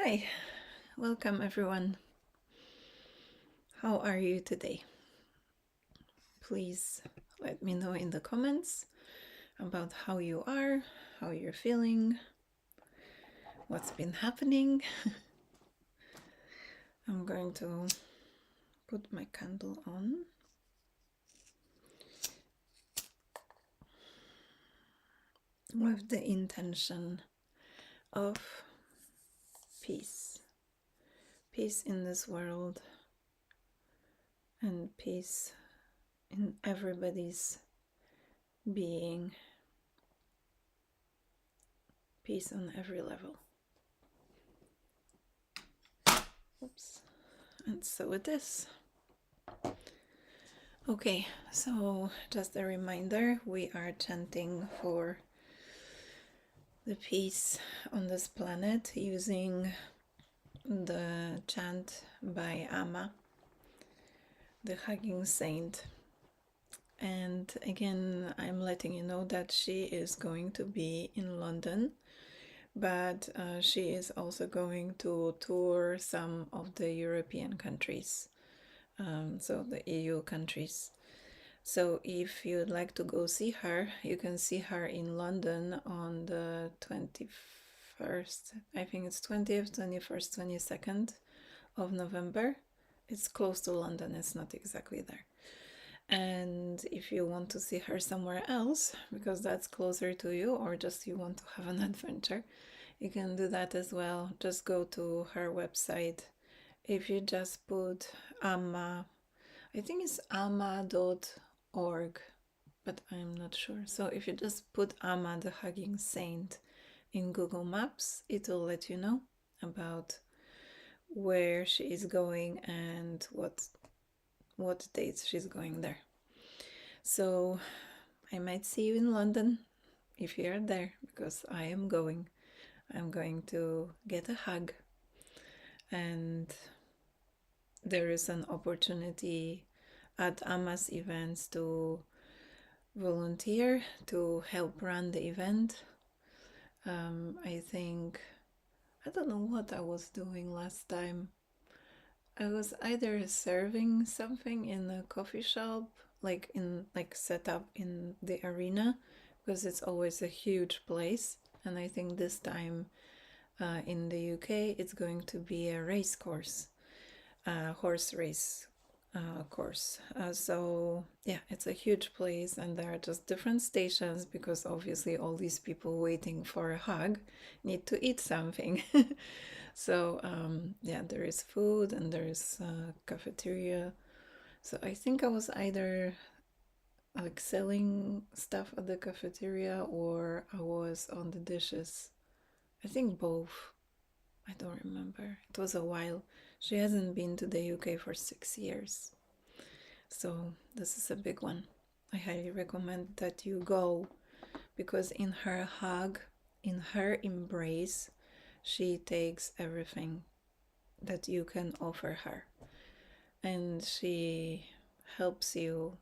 Hi, welcome everyone. How are you today? Please let me know in the comments about how you are, how you're feeling, what's been happening. I'm going to put my candle on. With the intention of peace. Peace in this world and peace in everybody's being. Peace on every level. Oops. And so it is. Okay, so just a reminder, we are chanting for the peace on this planet using the chant by Amma, the hugging saint. And again, I'm letting you know that she is going to be in London, but she is also going to tour some of the European countries, so the EU countries. So if you'd like to go see her, you can see her in London on the 21st, I think it's 20th, 21st, 22nd of November. It's close to London, it's not exactly there. And if you want to see her somewhere else, because that's closer to you, or just you want to have an adventure, you can do that as well. Just go to her website. If you just put Amma, I think it's amma.org, but I'm not sure. So if you just put Amma the Hugging Saint in Google Maps, it will let you know about where she is going and what dates she's going there. So I might see you in London if you are there, because I am going. I'm going to get a hug, and there is an opportunity at Amma's events to volunteer to help run the event. I think, I don't know what I was doing last time. I was either serving something in a coffee shop, like set up in the arena, because it's always a huge place. And I think this time in the UK it's going to be a race course, horse race course. So yeah, it's a huge place, and there are just different stations, because obviously all these people waiting for a hug need to eat something. So yeah, there is food and there is cafeteria. So I think I was either like selling stuff at the cafeteria, or I was on the dishes. I think both. I don't remember. It was a while. She hasn't been to the UK for 6 years. So this is a big one. I highly recommend that you go, because in her hug, in her embrace, she takes everything that you can offer her, and she helps you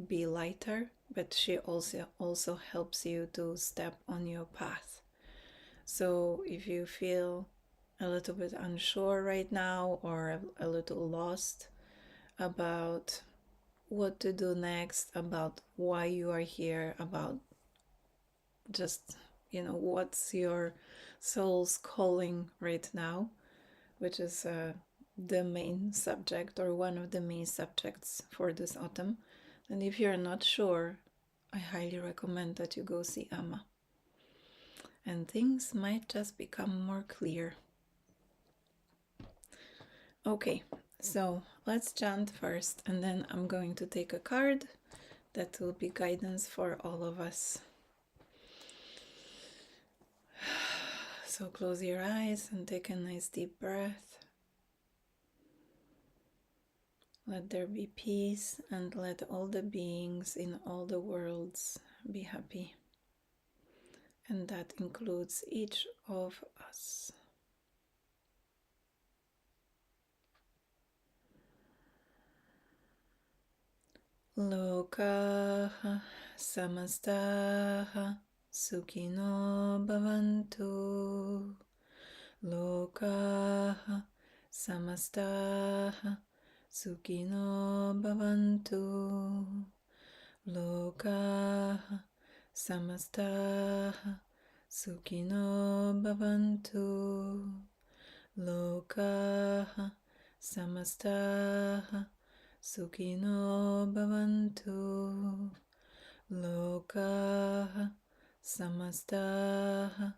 be lighter, but she also helps you to step on your path. So if you feel a little bit unsure right now, or a little lost about what to do next, about why you are here, about just, what's your soul's calling right now, which is the main subject, or one of the main subjects for this autumn. And if you're not sure, I highly recommend that you go see Amma, and things might just become more clear. Okay, so let's chant first, and then I'm going to take a card that will be guidance for all of us. So close your eyes and take a nice deep breath. Let there be peace, and let all the beings in all the worlds be happy. And that includes each of us. Lokah Samastah Sukhino Bhavantu. Lokah Samastah Sukhino Bhavantu. Lokah Samastah Sukhino Bhavantu. Lokah Samastah Sukhino Bhavantu. Lokah Samastah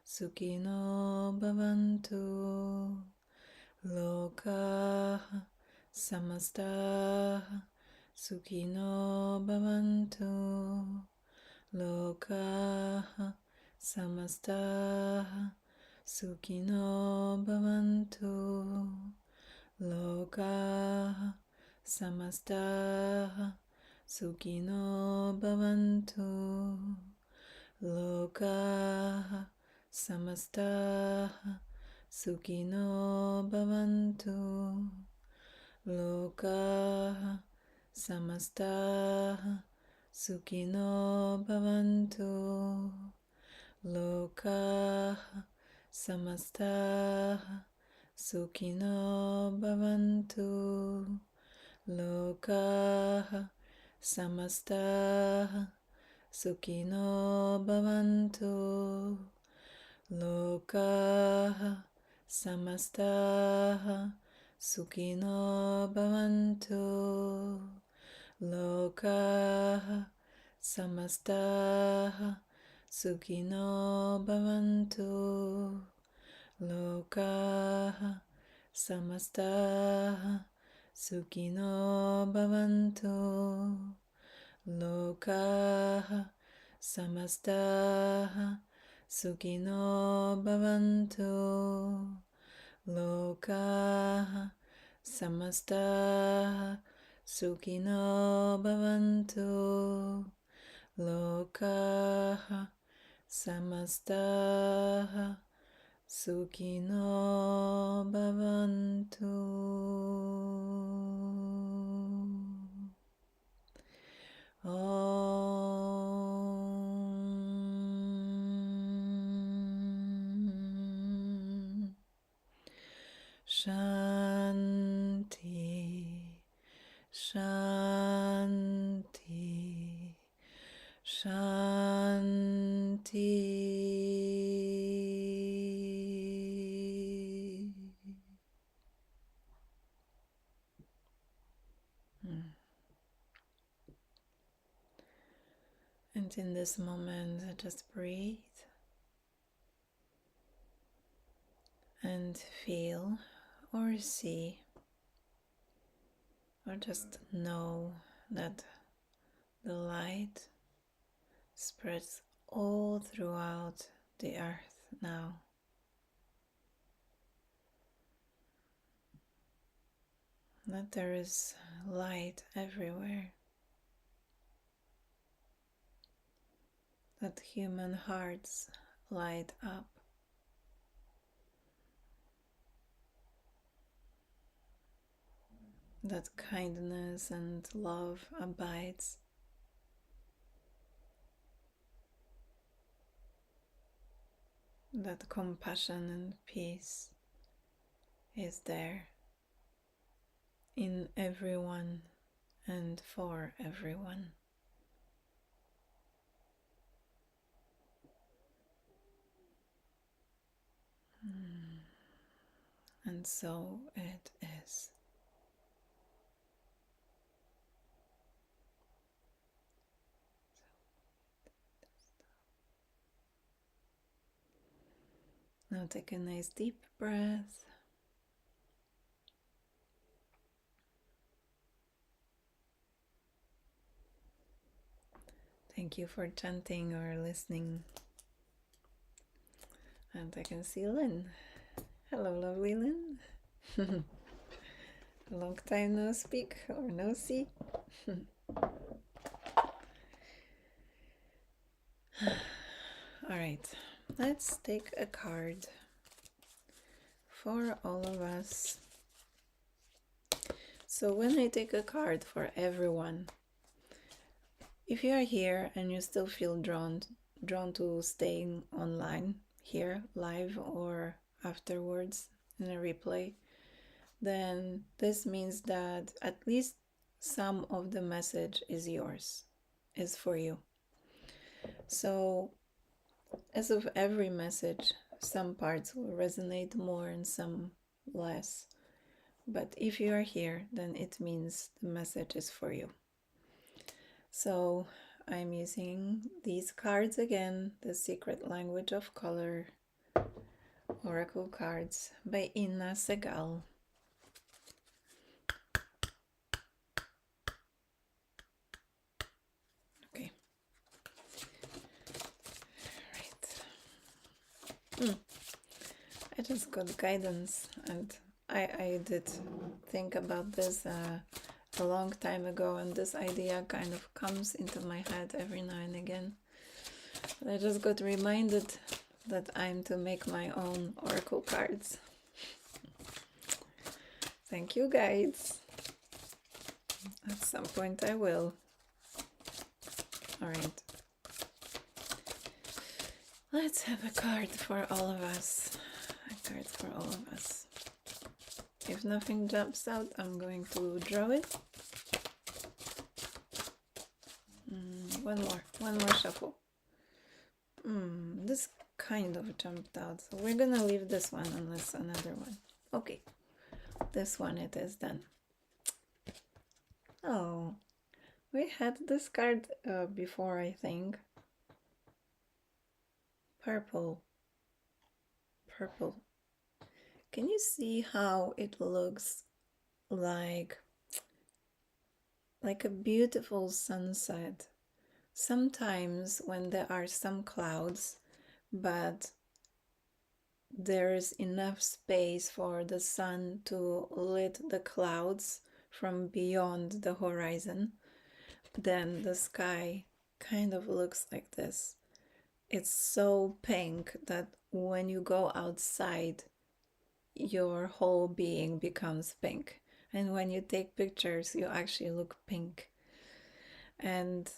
Sukhino Bhavantu. Lokah Samastah Sukhino Bhavantu. Lokah Samastah Sukhino Bhavantu. Lokah Samastah Sukhino Bhavantu. Lokah Samastah Sukhino Bhavantu. Lokah Samastah Sukhino Bhavantu. Lokah Samastah Sukhino Bhavantu. Lokah Samastah Sukhino Bhavantu. Lokah Samastah Sukhino Bhavantu. Lokah Samastah Sukhino Bhavantu. Lokah Samastah Sukhino Bhavantu. Lokah Samastah Sukhino Bhavantu. Lokah Samastah Sukhino Bhavantu. Lokah Samastah Sukhino Bhavantu. Om Shanti, Shanti, Shanti. And in this moment, just breathe and feel or see or just know that the light spreads all throughout the earth now. That there is light everywhere. That human hearts light up. That kindness and love abides. That compassion and peace is there in everyone and for everyone. And so it is. Now take a nice deep breath. Thank you for chanting or listening. And I can see Lynn. Hello, lovely Lynn. Long time no speak or no see. All right, let's take a card for all of us. So when I take a card for everyone, if you are here and you still feel drawn to staying online here live or afterwards in a replay, then this means that at least some of the message is yours, is for you. So as of every message, some parts will resonate more and some less. But if you are here, then it means the message is for you. So I'm using these cards again, the Secret Language of Color Oracle cards by Segal. Okay. Right. I just got guidance, and I did think about this a long time ago, and this idea kind of comes into my head every now and again. I just got reminded that I'm to make my own oracle cards. Thank you, guides. At some point I will. Alright. Let's have a card for all of us. A card for all of us. If nothing jumps out, I'm going to draw it. One more shuffle. This kind of jumped out, so we're gonna leave this one unless another one. Okay, this one it is then. Oh, we had this card before, I think. Purple. Can you see how it looks like a beautiful sunset? Sometimes when there are some clouds, but there is enough space for the sun to lit the clouds from beyond the horizon, then the sky kind of looks like this. It's so pink that when you go outside, your whole being becomes pink. And when you take pictures, you actually look pink. And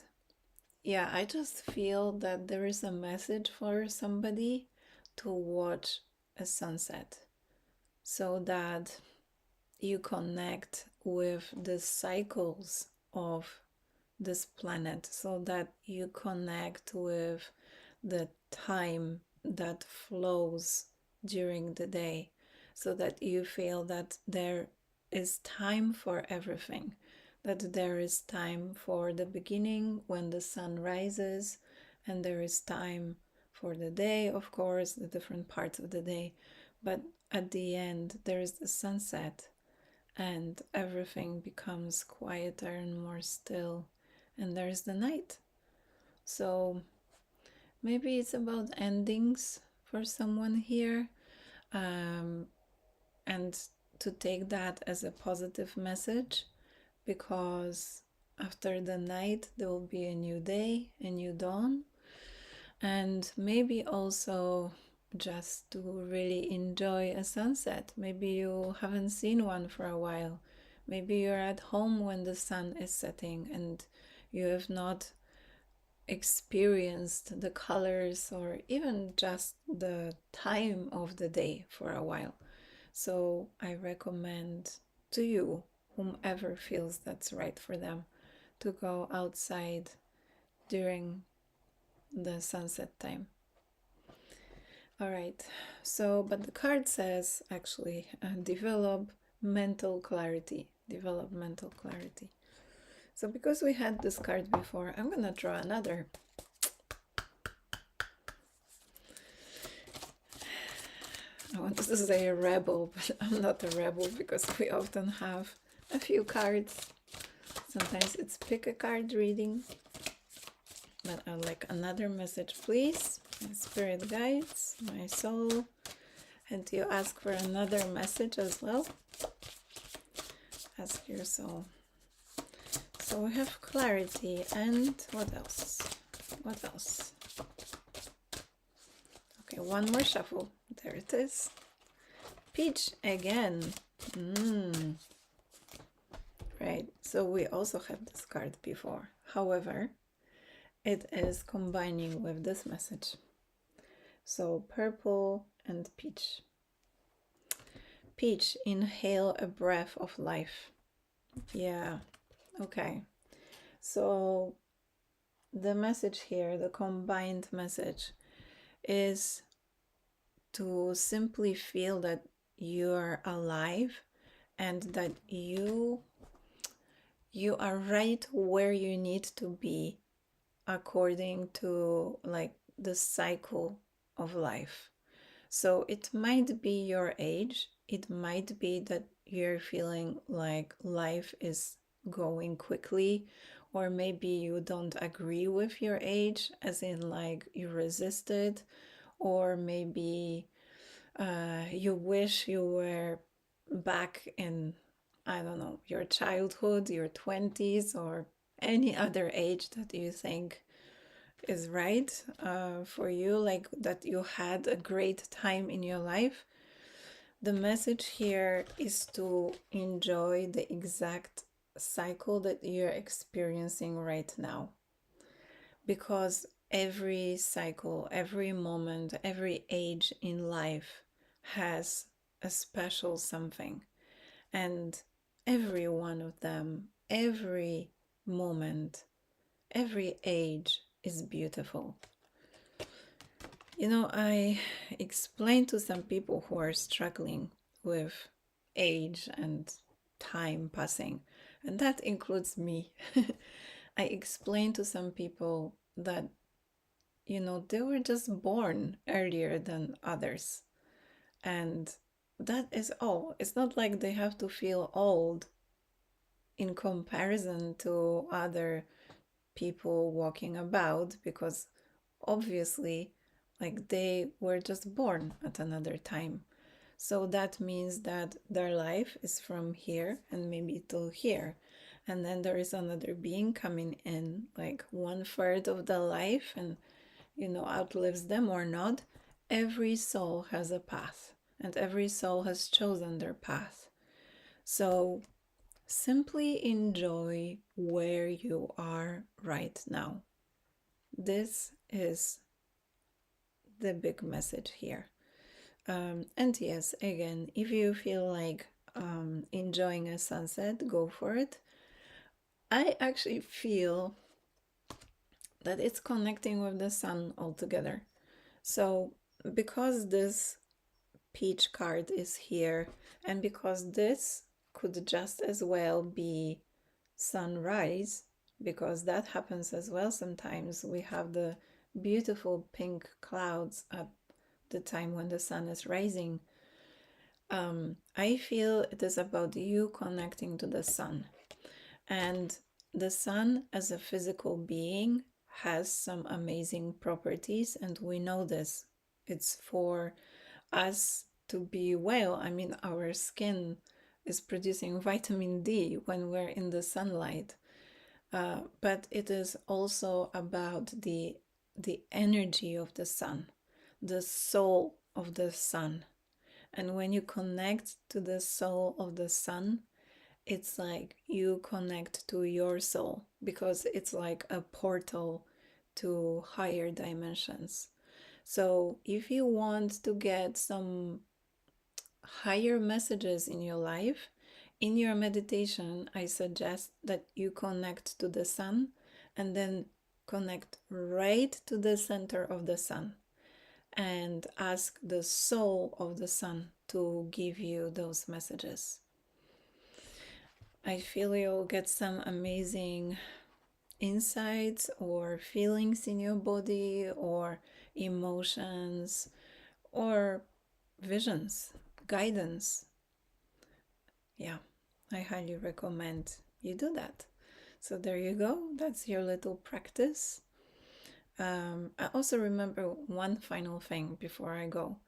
yeah, I just feel that there is a message for somebody to watch a sunset so that you connect with the cycles of this planet, so that you connect with the time that flows during the day, so that you feel that there is time for everything, that there is time for the beginning when the sun rises, and there is time for the day, of course, the different parts of the day, but at the end there is the sunset and everything becomes quieter and more still, and there's the night. So maybe it's about endings for someone here, and to take that as a positive message, because after the night there will be a new day, a new dawn, and maybe also just to really enjoy a sunset. Maybe you haven't seen one for a while. Maybe you're at home when the sun is setting and you have not experienced the colors or even just the time of the day for a while. So I recommend to you, whomever feels that's right for them, to go outside during the sunset time. All right, so but the card says actually develop mental clarity. So because we had this card before, I'm gonna draw another. I want to say a rebel, but I'm not a rebel because we often have a few cards. Sometimes it's pick a card reading, but I'd like another message, please. My spirit guides, my soul, and you ask for another message as well. Ask your soul. So we have clarity, and what else? Okay, one more shuffle. There it is. Peach again. Right, so we also had this card before. However, it is combining with this message. So purple and peach. Peach, inhale a breath of life. Yeah, okay. So the message here, the combined message, is to simply feel that you're alive and that you are right where you need to be according to like the cycle of life. So it might be your age, it might be that you're feeling like life is going quickly, or maybe you don't agree with your age, as in like you resist it, or maybe you wish you were back in, I don't know, your childhood, your 20s, or any other age that you think is right for you, like that you had a great time in your life. The message here is to enjoy the exact cycle that you're experiencing right now, because every cycle, every moment, every age in life has a special something, and every one of them, every moment, every age is beautiful. You know, I explained to some people who are struggling with age and time passing, and that includes me. I explained to some people that, you know, they were just born earlier than others. And that is all. It's not like they have to feel old in comparison to other people walking about, because obviously, like, they were just born at another time. So that means that their life is from here and maybe till here. And then there is another being coming in, like 1/3 of the life, and, you know, outlives them or not. Every soul has a path, and every soul has chosen their path. So simply enjoy where you are right now. This is the big message here. And yes, again, if you feel like enjoying a sunset, go for it. I actually feel that it's connecting with the sun altogether. So, because this peach card is here, and because this could just as well be sunrise, because that happens as well sometimes. We have the beautiful pink clouds at the time when the sun is rising. I feel it is about you connecting to the sun. And the sun, as a physical being, has some amazing properties, and we know this. It's for us to be well. I mean, our skin is producing vitamin D when we're in the sunlight. But it is also about the energy of the sun, the soul of the sun. And when you connect to the soul of the sun, it's like you connect to your soul, because it's like a portal to higher dimensions. So if you want to get some higher messages in your life, in your meditation, I suggest that you connect to the sun and then connect right to the center of the sun and ask the soul of the sun to give you those messages. I feel you'll get some amazing insights or feelings in your body, or emotions, or visions, guidance. Yeah, I highly recommend you do that. So there you go. That's your little practice. I also remember one final thing before I go.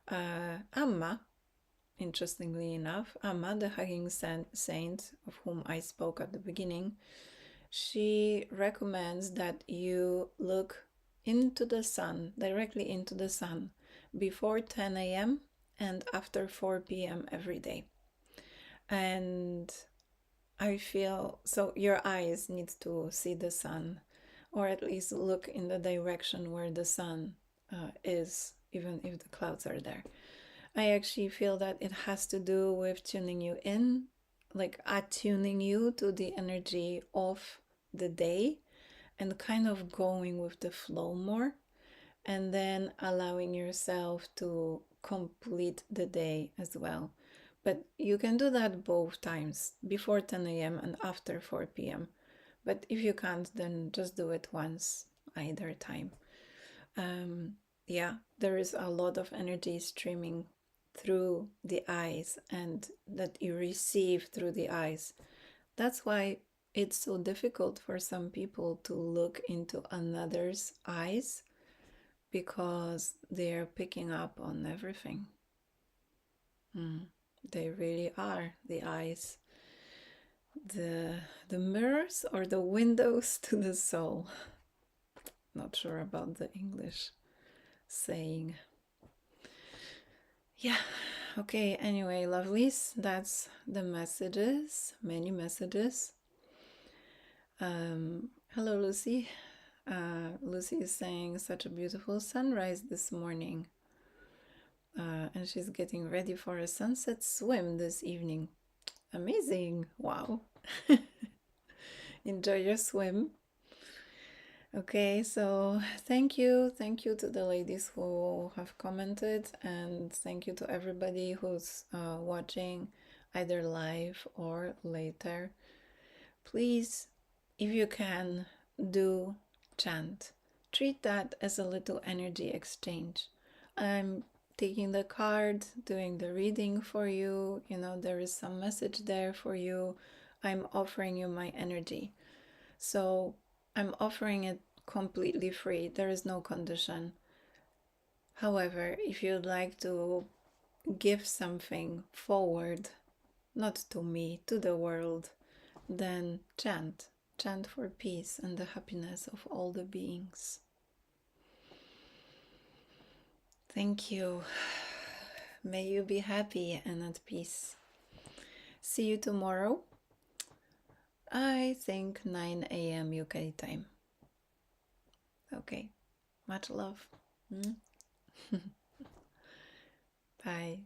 Amma, interestingly enough, Amma, the hugging saint of whom I spoke at the beginning, she recommends that you look into the sun, directly into the sun, before 10 a.m. and after 4 p.m. every day. And I feel so your eyes need to see the sun, or at least look in the direction where the sun is, even if the clouds are there. I actually feel that it has to do with tuning you in, like attuning you to the energy of the day and kind of going with the flow more, and then allowing yourself to complete the day as well. But you can do that both times, before 10 a.m. and after 4 p.m. But if you can't, then just do it once, either time. Yeah, there is a lot of energy streaming through the eyes and that you receive through the eyes. That's why it's so difficult for some people to look into another's eyes, because they're picking up on everything. They really are the eyes, the mirrors or the windows to the soul. Not sure about the English saying. Yeah, okay, anyway, lovelies, that's the messages, many messages. Hello, Lucy. Lucy is saying such a beautiful sunrise this morning. And she's getting ready for a sunset swim this evening. Amazing! Wow! Enjoy your swim. Okay, so thank you to the ladies who have commented, and thank you to everybody who's watching either live or later. Please, if you can, do chant. Treat that as a little energy exchange. I'm taking the card, doing the reading for you. You know, there is some message there for you. I'm offering you my energy. So I'm offering it completely free. There is no condition. However, if you'd like to give something forward, not to me, to the world, then chant. Chant for peace and the happiness of all the beings. Thank you. May you be happy and at peace. See you tomorrow. I think 9 a.m. UK time. Okay. Much love. Bye.